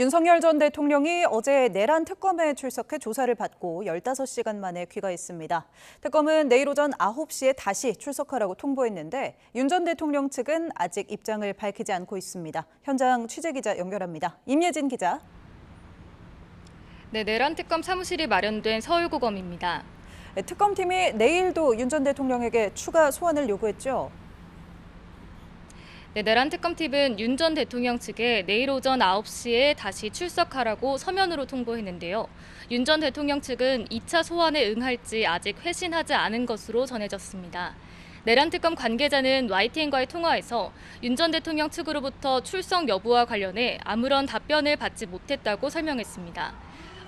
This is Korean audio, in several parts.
윤석열 전 대통령이 어제 내란 특검에 출석해 조사를 받고 15시간 만에 귀가했습니다. 특검은 내일 오전 9시에 다시 출석하라고 통보했는데 윤 전 대통령 측은 아직 입장을 밝히지 않고 있습니다. 현장 취재기자 연결합니다. 임예진 기자. 네, 내란 특검 사무실이 마련된 서울고검입니다. 특검팀이 내일도 윤 전 대통령에게 추가 소환을 요구했죠. 네, 내란 특검팀은 윤 전 대통령 측에 내일 오전 9시에 다시 출석하라고 서면으로 통보했는데요. 윤 전 대통령 측은 2차 소환에 응할지 아직 회신하지 않은 것으로 전해졌습니다. 내란 특검 관계자는 YTN과의 통화에서 윤 전 대통령 측으로부터 출석 여부와 관련해 아무런 답변을 받지 못했다고 설명했습니다.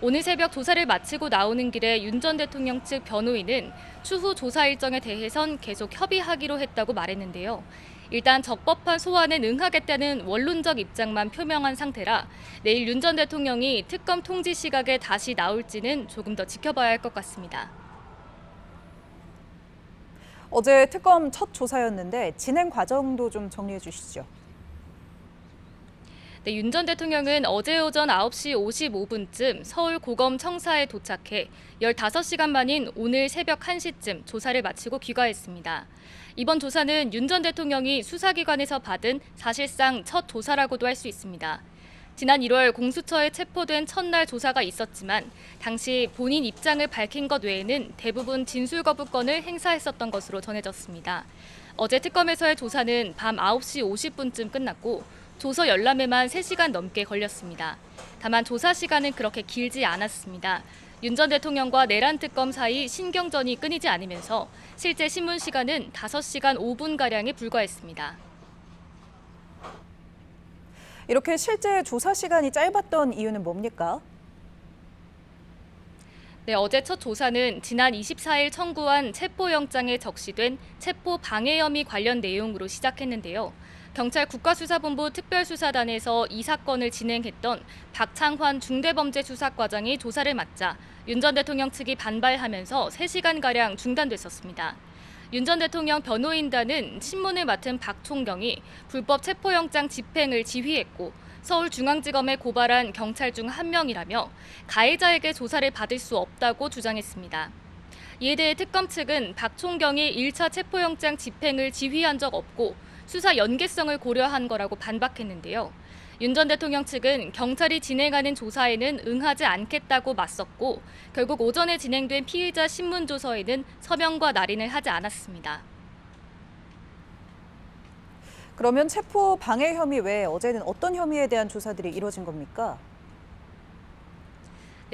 오늘 새벽 조사를 마치고 나오는 길에 윤 전 대통령 측 변호인은 추후 조사 일정에 대해선 계속 협의하기로 했다고 말했는데요. 일단 적법한 소환에 응하겠다는 원론적 입장만 표명한 상태라 내일 윤 전 대통령이 특검 통지 시각에 다시 나올지는 조금 더 지켜봐야 할 것 같습니다. 어제 특검 첫 조사였는데 진행 과정도 좀 정리해 주시죠. 네, 윤 전 대통령은 어제 오전 9시 55분쯤 서울 고검 청사에 도착해 15시간 만인 오늘 새벽 1시쯤 조사를 마치고 귀가했습니다. 이번 조사는 윤 전 대통령이 수사기관에서 받은 사실상 첫 조사라고도 할 수 있습니다. 지난 1월 공수처에 체포된 첫날 조사가 있었지만 당시 본인 입장을 밝힌 것 외에는 대부분 진술 거부권을 행사했었던 것으로 전해졌습니다. 어제 특검에서의 조사는 밤 9시 50분쯤 끝났고 조서 열람에만 3시간 넘게 걸렸습니다. 다만 조사 시간은 그렇게 길지 않았습니다. 윤 전 대통령과 내란 특검 사이 신경전이 끊이지 않으면서 실제 신문 시간은 5시간 5분가량에 불과했습니다. 이렇게 실제 조사 시간이 짧았던 이유는 뭡니까? 네, 어제 첫 조사는 지난 24일 청구한 체포영장에 적시된 체포 방해 혐의 관련 내용으로 시작했는데요. 경찰 국가수사본부 특별수사단에서 이 사건을 진행했던 박창환 중대범죄수사과장이 조사를 맡자 윤 전 대통령 측이 반발하면서 3시간가량 중단됐었습니다. 윤 전 대통령 변호인단은 신문을 맡은 박 총경이 불법 체포영장 집행을 지휘했고 서울중앙지검에 고발한 경찰 중 한 명이라며 가해자에게 조사를 받을 수 없다고 주장했습니다. 이에 대해 특검 측은 박 총경이 1차 체포영장 집행을 지휘한 적 없고 수사 연계성을 고려한 거라고 반박했는데요. 윤 전 대통령 측은 경찰이 진행하는 조사에는 응하지 않겠다고 맞섰고 결국 오전에 진행된 피의자 신문조서에는 서명과 날인을 하지 않았습니다. 그러면 체포 방해 혐의 외에 어제는 어떤 혐의에 대한 조사들이 이뤄진 겁니까?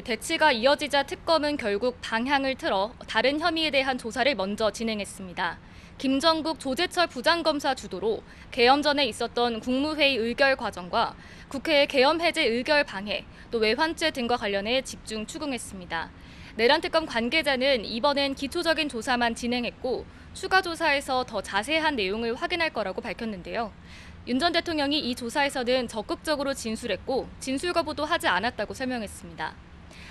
대치가 이어지자 특검은 결국 방향을 틀어 다른 혐의에 대한 조사를 먼저 진행했습니다. 김정국 조재철 부장검사 주도로 개엄 전에 있었던 국무회의 의결 과정과 국회의 계엄 해제 의결 방해, 또 외환죄 등과 관련해 집중 추궁했습니다. 내란 특검 관계자는 이번엔 기초적인 조사만 진행했고 추가 조사에서 더 자세한 내용을 확인할 거라고 밝혔는데요. 윤 전 대통령이 이 조사에서는 적극적으로 진술했고 진술 거부도 하지 않았다고 설명했습니다.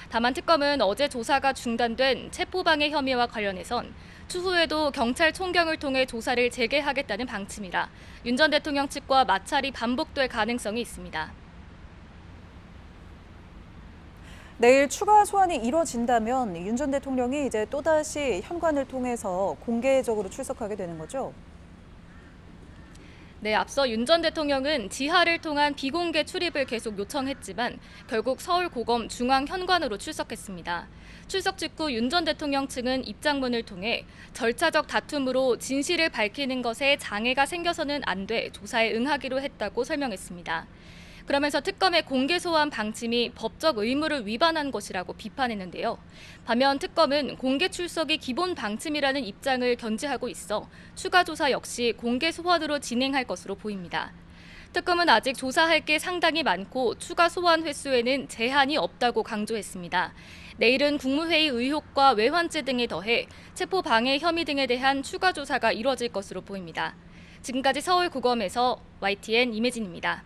다만 특검은 어제 조사가 중단된 체포방해 혐의와 관련해선 추후에도 경찰 총경을 통해 조사를 재개하겠다는 방침이라 윤 전 대통령 측과 마찰이 반복될 가능성이 있습니다. 내일 추가 소환이 이뤄진다면 윤 전 대통령이 이제 또다시 현관을 통해서 공개적으로 출석하게 되는 거죠? 네, 앞서 윤 전 대통령은 지하를 통한 비공개 출입을 계속 요청했지만 결국 서울고검 중앙현관으로 출석했습니다. 출석 직후 윤 전 대통령 측은 입장문을 통해 절차적 다툼으로 진실을 밝히는 것에 장애가 생겨서는 안 돼 조사에 응하기로 했다고 설명했습니다. 그러면서 특검의 공개 소환 방침이 법적 의무를 위반한 것이라고 비판했는데요. 반면 특검은 공개 출석이 기본 방침이라는 입장을 견지하고 있어 추가 조사 역시 공개 소환으로 진행할 것으로 보입니다. 특검은 아직 조사할 게 상당히 많고 추가 소환 횟수에는 제한이 없다고 강조했습니다. 내일은 국무회의 의혹과 외환죄 등에 더해 체포 방해 혐의 등에 대한 추가 조사가 이뤄질 것으로 보입니다. 지금까지 서울고검에서 YTN 임혜진입니다.